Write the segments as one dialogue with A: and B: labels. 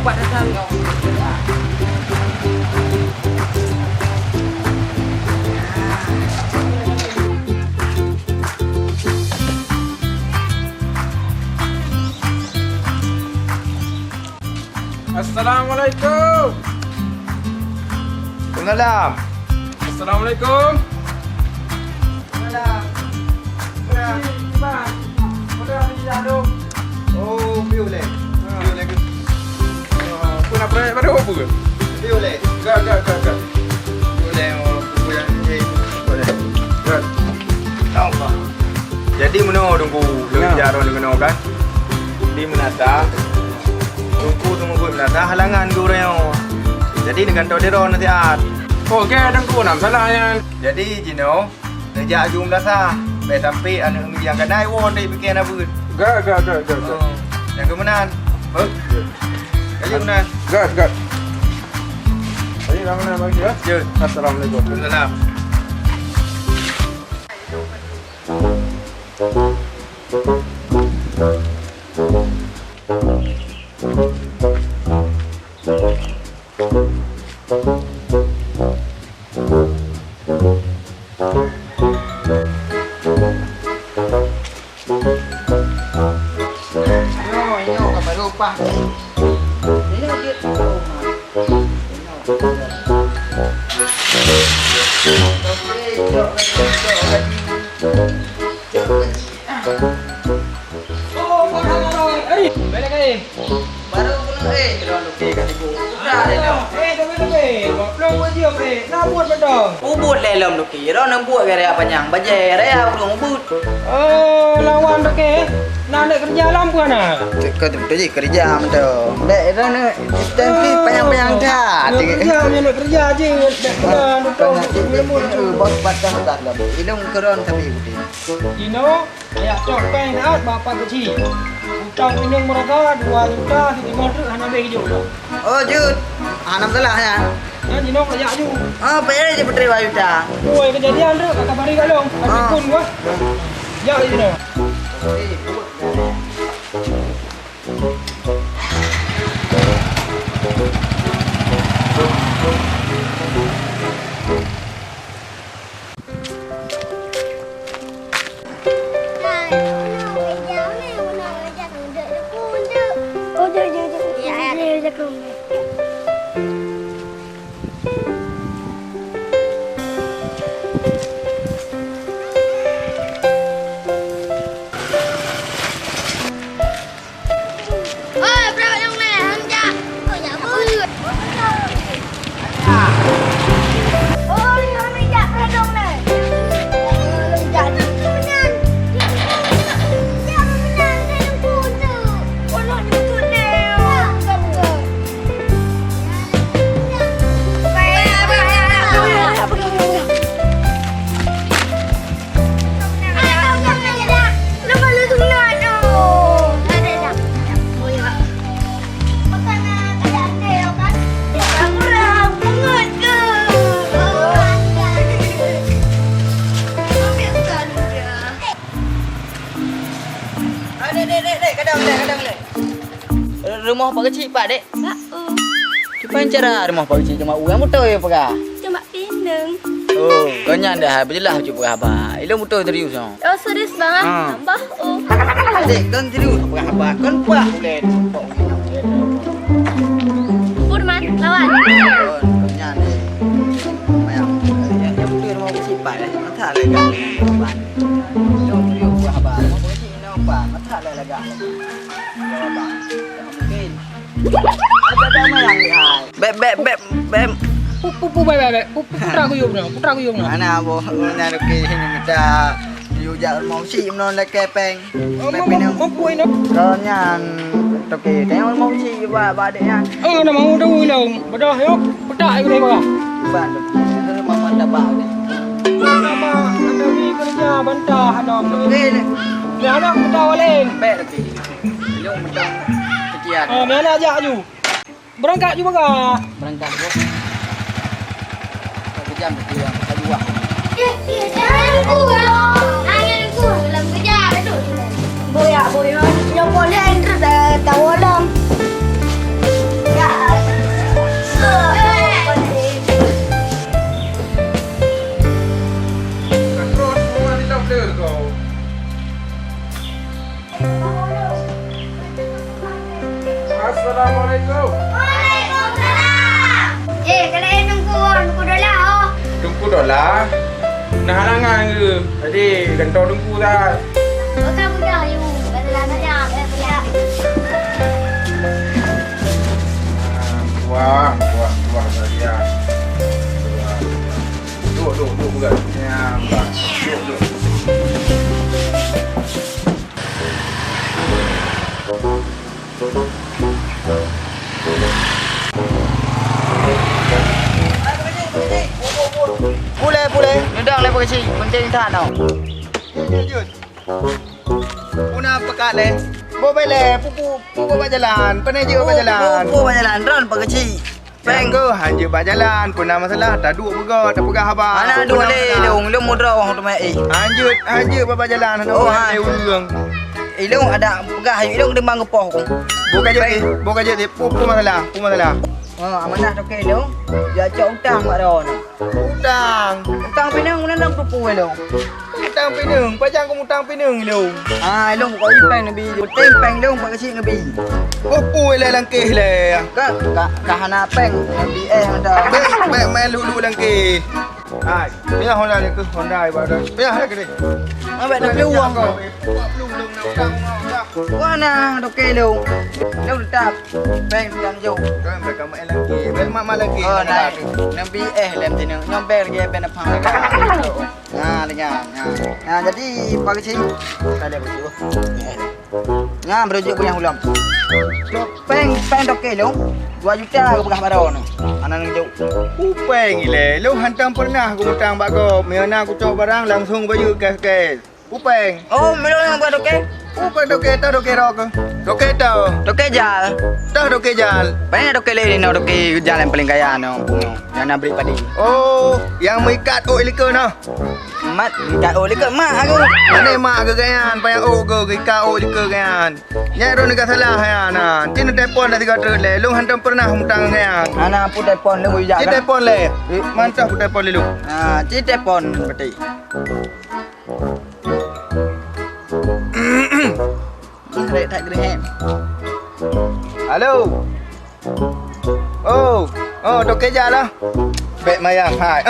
A: cepat datang kau.
B: Assalamualaikum.
C: Waalaikumsalam.
B: Assalamualaikum.
C: Waalaikumsalam. Oh, violet. Violet ke?
B: Kau nak perayaan pada apa ke?
C: Violet.
B: Gak.
C: Violet buku yang boleh.
B: Gak.
C: Tahu tak? Jadi mana tunggu lebih jarang dengan kan? Di menata. Tunggu menata halangan ke orang yang. Jadi dengan tahu dia nanti art.
B: Oh, kaya dan kau nak salah yang.
C: Jadi Jino, nejak jumlah sah. Baik sampai anak yang kedai won dari bikin apa?
B: Gak.
C: Yang kemenan. Kali kemenan.
B: Gak. Tadi dah mana bagi ya?
C: Je.
B: Assalamualaikum.
C: Waalaikumsalam.
A: Ubud lelom tu kira nak buat kerja panjang bajet ya belum ubud.
D: Lawan tu ke? Nak kerja lam ke nak?
A: Kau tu kerja macam. Dek dah nanti panjang dah.
D: Kerja nak kerja je.
A: Bos patah tak lah. Ilmu keron tapi budi.
D: Dino, ayah cok peng dah bapa kecil. Utang minum mereka 2 juta 3 juta hanya bagi dia.
A: Oh Jud, anam salah ya.
D: Kan Dino kerja ju.
A: Oh bayar je putri Wayuta.
D: Oi kejadian tu kakak bari kalong. Ada pun gua. Ya Dino.
A: Rumah Pak Kecil Pak Dek. Cuba cara rumah Pak Kecil cuma uang motor ya Pak.
E: Cuma pinang.
A: Oh, kau nyanda berjelas cuba apa. Ilo motor serius ah.
E: Oh serius banget. Tambah.
A: Dek kan serius apa kan pula boleh.
E: Purman lawan.
A: Kau nyanda. Bayang. Yang motor rumah Pak Kecil Pak deh. Mata lega. Ilo serius apa. Rumah Pak Kecil ini apa? Mata lega. Jawaban. Ada yang lihat. Beb.
D: Pupu baik. Putra kuyup nak.
A: Mana boh nak ke sini minta diujak mau si menon le kepeng.
D: Mau kuih nak?
A: Kanyan toke tengok mau si ba badenya.
D: Nak mau dah ulang. Bedah yuk. Petak ini bang.
A: Ba itu mama dapat ni.
D: Nama anda ni kerja bantah anak.
A: Ni
D: Ni anak bantah walen.
A: bek toke. Belum macam kecian.
D: Ni anak ajak ju. Berangkat ju bang.
A: Berangkat boh. Jam dia kedua.
E: Anganku dalam kerja betul. Boya. Yang boleh entah tahu dalam.
B: cocok lah. Nah halangan ke? Tadi kantong tunggu dah.
E: Bukan budak you. Katalah saja. Budak.
B: Buah saja. Duduk bukan. Ya, bukan. Duduk.
A: Boleh. Nendang lah Pak Kecil. Penting tak tau. Jut. Una pekat le. Boleh le. Pupu berjalan. Pernah je berjalan. Pupu berjalan. Ron Pak Kecil.
C: Peng ke hanya berjalan pun ada masalah. Tak duduk pegah, tak pegah abang.
A: Anak dua le. Long muda orang tu mai.
C: Hanya berjalan.
A: Oh,
C: urang.
A: Ilung ada pegah. Ilung dembang gepoh ku.
C: Bukan je pupu masalah.
A: Amanah tu ke ilung. Dia cak utang mak dah ni. Utang pinang nendang pupu ilung.
C: Utang pinang, pajang aku utang pinang lu.
A: Ilung kau ipang nabi. Penting peng ilung Pak Kecil nabi.
C: Pupu le langkih le.
A: Ka hana peng nabi ada.
C: Main lulu langkih. Biar Honda ni ke Honda ibadah. Biar ada ke ni.
A: Abang nak peluang kau.
C: Belum nak utang kau.
A: Mana tu ke ilung. Ilung tetap peng yang jauh.
C: Kan mereka main langkih. Mak langkih.
A: Oh, naik. Nabi lem sini. Nyombel lagi ben apa. Dengar. Jadi Pak Kecil. Ada begitu. Berujuk punya hulam. Peng dok ke ilung. 2 juta aku pegah baron. Anak nang jauh.
C: Upeng le. Lu hantam pernah aku utang bak kau. Miana aku coba barang langsung baju kes. Upeng.
A: Oh, melon yang buat okey.
C: Upeng doke tau doke rok. Doke tau.
A: Doke jal.
C: Tau doke jal.
A: Banyak doke le ni doke jalan paling kaya no. Yang nak beri padi.
C: Oh, yang mengikat likar no.
A: Mat tak oleh ke mak aku.
C: Mana mak ke kan? Payah ke ikat likar kan. Nyai ro negara salah kan. Tin telefon dah 300 le. Lu hantam pernah hutang kan.
A: Anak pun telefon le boleh jaga.
C: Tin telefon le. Mantap telefon le lu.
A: Cik telefon betul. Kerek tak gerem.
C: Halo. Oh, doke jal lah. Bek mayang hai.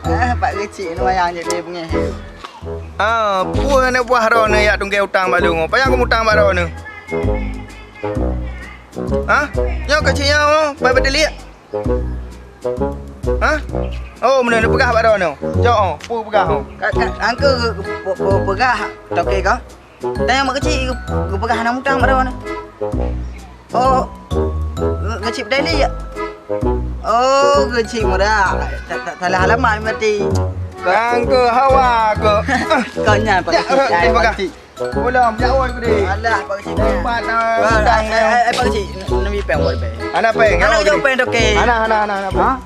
A: Pak Kecil ni wayang je dia punya.
C: Puan nak buah ro ni yak tunggu utang balung. Payah aku utang baro ni. Yang kecil yang pai betul liat. Oh, mana nak pegah baro ni? Jom, pu pegah.
A: Angka pegah doke kau. Tanya mak kecil ke pegah nak utang baro ni. Oh. Kecil daily ya. Oh, kecil muda. Tak salah halaman berarti.
C: Kang ke hawa ke.
A: Kau nyai Pak Kecil.
C: Belum jauh aku ni.
A: Alah Pak Kecil.
C: Tempat utang ni.
A: Pak Kecil, nabi peng buat peng.
C: Anak peng.
A: Anak jauh peng doke.
C: Anak.
A: Anak peng.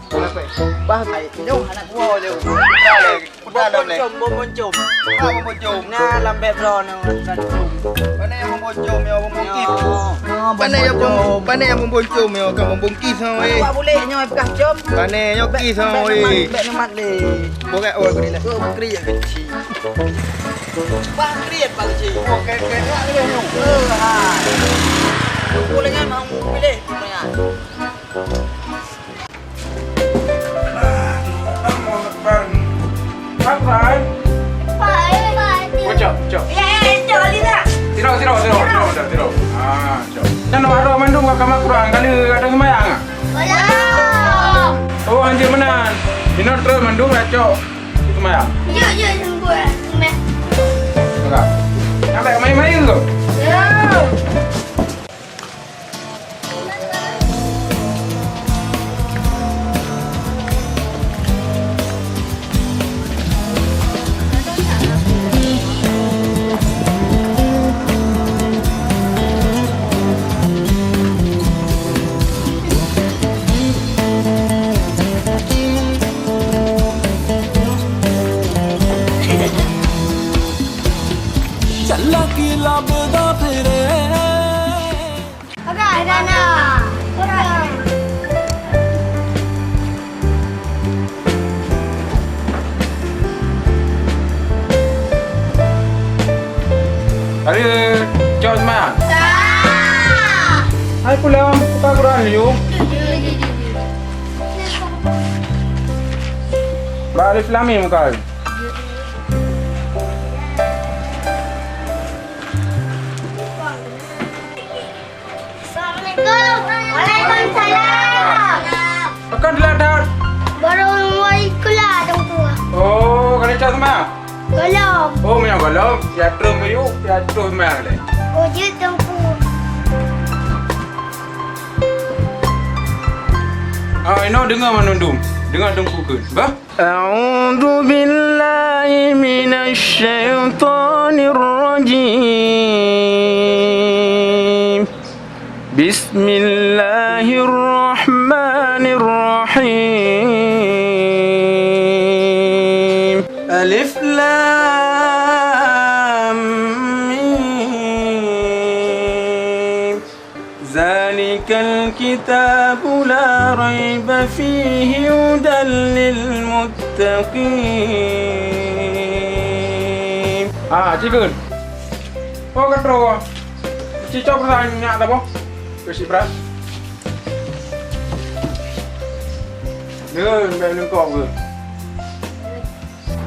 A: Bah pai. Jauh anak gua jauh.
C: Dalam le.
A: Boncom.
C: Boncom.
A: Nah, lambat bro ni.
C: Mana yang boncom yang boncom. Mana yang boncom yang kan boncom sama eh.
A: Buat boleh nyoi bekas jom.
C: Mana yang kis sama eh.
A: Bek ni mat le.
C: Bukan oh aku ni lah.
A: Keri yang kecil. Bah kriat Pak Kecil.
C: Okey nak ni ni.
A: Boleh kan mau pilih punya.
B: Apa? Cok.
E: Jolly lah.
B: Tiro. Cok. Dan waro mandung ka kamak kurang kali ada semayang.
E: Boleh.
B: Oh, anjir menan. Dino terus mandung lah, Cok. Semayang.
E: Yo, tunggu.
B: Enggak. Sampai main-main tu.
E: Yo. Agak dah nak.
B: Hari Cok semayang.
E: Dah.
B: Hai pulang buka Quran you. Ba alif lam mim kau.
E: Assalamualaikum. Waalaikumsalam.
B: Akan diladat.
E: Baru mau sekolah dong tu.
B: Oh, kalau cakap sama.
E: Golong.
B: Oh, punya kalau ya terus mayu, ya terus mayu le.
E: Oh, je dong tu.
B: Ah, ini dengar manundum. Dengar dengku ke. Ba? A'udzu billahi minasy syaithanir rajim. Bismillahirrahmanirrahim. Alif lam mim. Zalikal kitabu la raiba fihi hudan lil muttaqin. Ah, cikgu. Oh, katro. Cicok pertanyaan apa? Kasih beras. Dengar, main lengkap ke?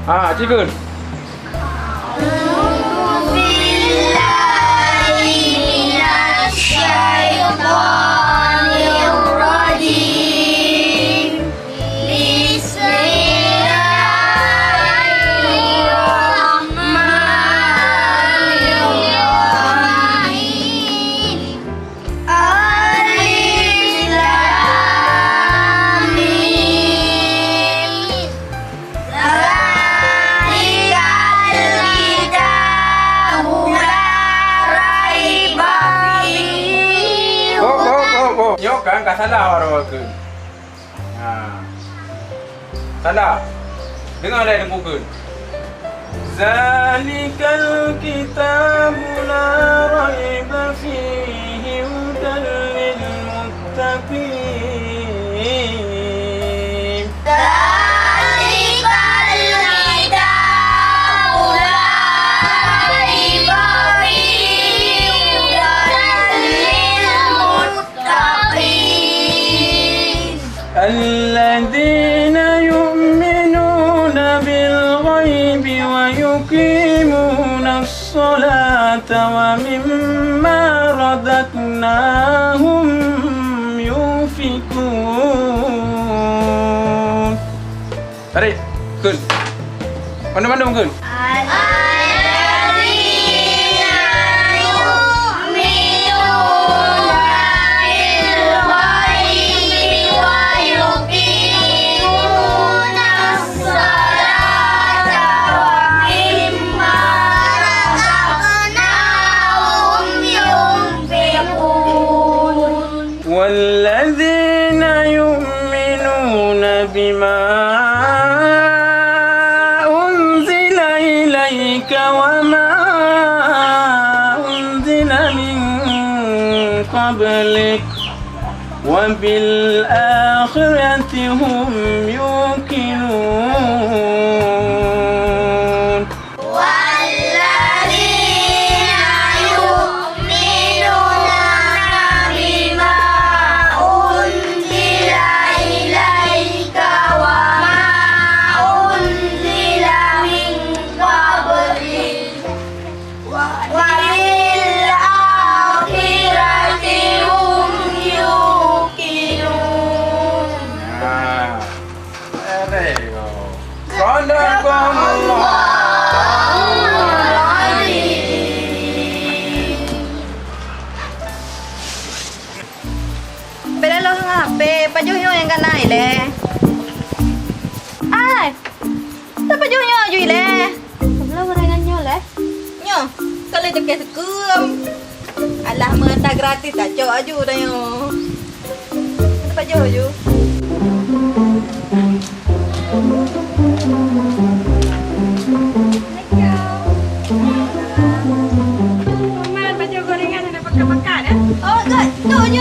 B: Ah, cikgu. Nyok kan tak salah orang ke. Ha. Salah. Dengar dah dengku ke. Zalikal kitabu la raiba fihi hudan lil muttaqin.
E: Zalikal kitabu la raiba fihi hudan lil muttaqin.
B: الذين يؤمنون بالغيب ويقيمون الصلاة ومما رزقناهم ينفقون. Tarik, kun. Mana-mana kun. والذين يؤمنون بما أنزل إليك وما أنزل من قبلك وبالآخرة هم يوقنون.
F: Pera lo ngape, pajuhyo yang kanai le. Ai. Ta pajuhyo ajui le.
E: Sebelum gorengan le.
F: Nyo, kalau tu kes kum. Alah mengata gratis tak cok aju dah yo. Ta pajuhyo. Oh, tak. Tu je.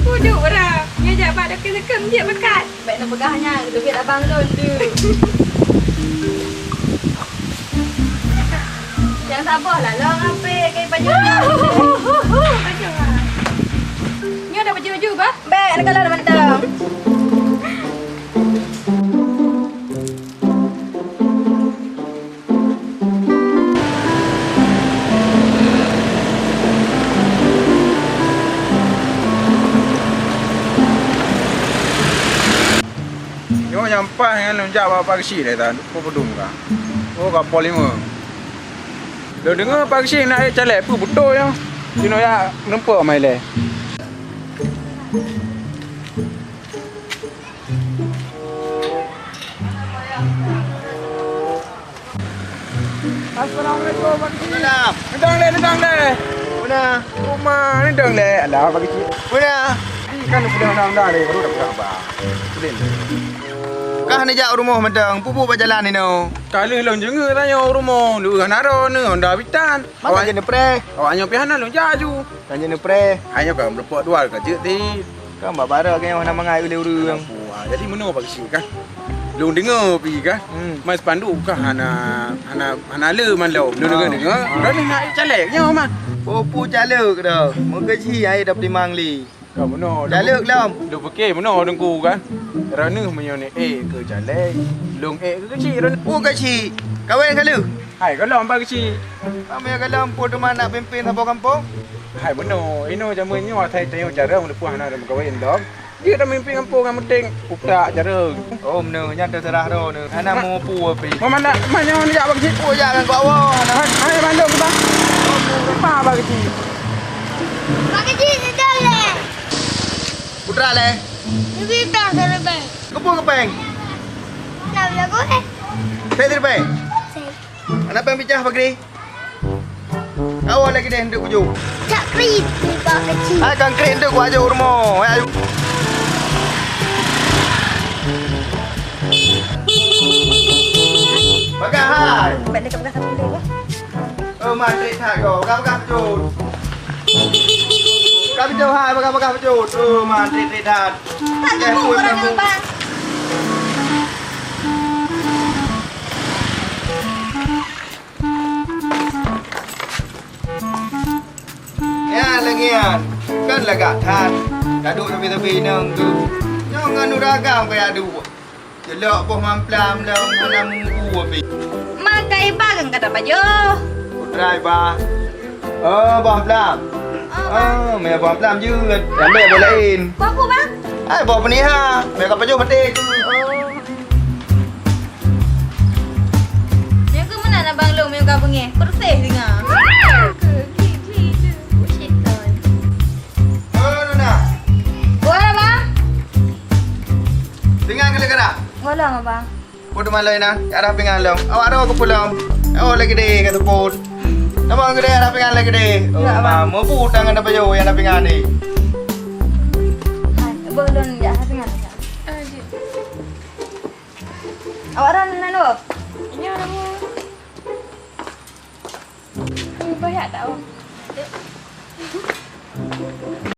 G: Duduk orang. Dia jabat dah kesekam dia bekat.
F: Baik nak pegahnya. Duit abang lon tu. Jangan sabarlah. Lo ngape kain baju.
G: Baju lah. Ni ada baju-baju bah?
F: Baik, nak kalau ada mentang.
B: menyampah dengan lonjak apa kecil dah tak. Kau pedung kah? Oh kapal 5. Lo dengar apa kecil nak calek apa betul ya. Cino ya nampak mai le. Assalamualaikum Pak Kecil. Nedang le.
C: Mana?
B: Rumah ni dang le. Alah Pak Kecil.
C: Mana?
B: Ni kan sudah undang-undang le baru dapat abang. Boleh.
C: Kah nak jak rumah medang, pupuk pak jalan ni no.
B: Kali long jenga tanya rumah, lu kan naro ni onda bitan.
C: Mak je nepre.
B: Awaknya pihana long jaju.
C: Kan je nepre.
B: Hanya kan berpok dua kerja ti.
C: Kan mbak bara kan nak mangai ule-ule.
B: Jadi mana Pak Kecil kan? Long dengar pergi kan? Mas pandu kah hana le man lo. Lu dengar. Kan nak caleknya man.
C: Pupu calek dah. Muka ci ai dapat 5 li.
B: Kau mana?
C: Calek lam.
B: Lu fikir mana dengku kan? Rana menyone ke calek. Long ke kecil rana.
C: Oh kecil. Kawan kalau.
B: Hai kalau Pak Kecil.
C: Kami kalau pun rumah nak pimpin apa kampung.
B: Hai benar. Ino jamannya thai tengok cara mun puan hana berkawin dom. Dia dah mimpi kampung dengan penting upta cara.
C: Oh benar nya terserah ro ni. Ana mau pu api.
B: Mana mana ni jak Pak Kecil.
C: Oh jangan kau awak.
B: Hai bandung kita. Apa Pak Kecil?
E: Pak Kecil sedang le.
C: Putra le.
E: Ibu tak terbang.
C: Kepu kepeng.
E: Nak lagu
C: Saya terbang.
E: Saya.
C: Anak peng pecah pagi. Awak lagi dah hendak kuju.
E: Tak krit ni Pak Kecil.
C: Hai kan kren tu ku aja rumah. Ayo. Pakai hai.
F: Baik dekat bekas apa boleh ke?
C: Mai trik thak kau. Pakai pejut. Pakai pejut hai, pakai pejut. Mai trik thak.
F: Tak jumpa orang abang.
C: Ya lagian. Kan lagak than. Kaduk tepi-tepi nang tu. Nyong anu ragam kaya adu. Jelok poh mamplam dah mana munggu api.
F: Makai bagang kata baju.
C: Drive ba. Bom plam. Mẹ bom plam chứ. Làm mẹ bộ lên.
F: Kau apa bang?
C: Ai bom ni ha. Mẹ gặp baju mati.
F: Yang ke mana nak bang long yang kau pengi? Persih dengar. Bullshit kan.
C: Nona.
F: Boleh bang?
C: Dengan ke lekara?
F: Boleh bang.
C: Putu malai na. Ada pingan long. Awak ada aku pulang. Oh lagi deh kata put. Nama gede ada pingan lagi deh. Mau putang ada baju yang ada pingan ni.
F: Belum ya, tapi nggak. Awak orang nano?
G: Ini orang banyak tahu.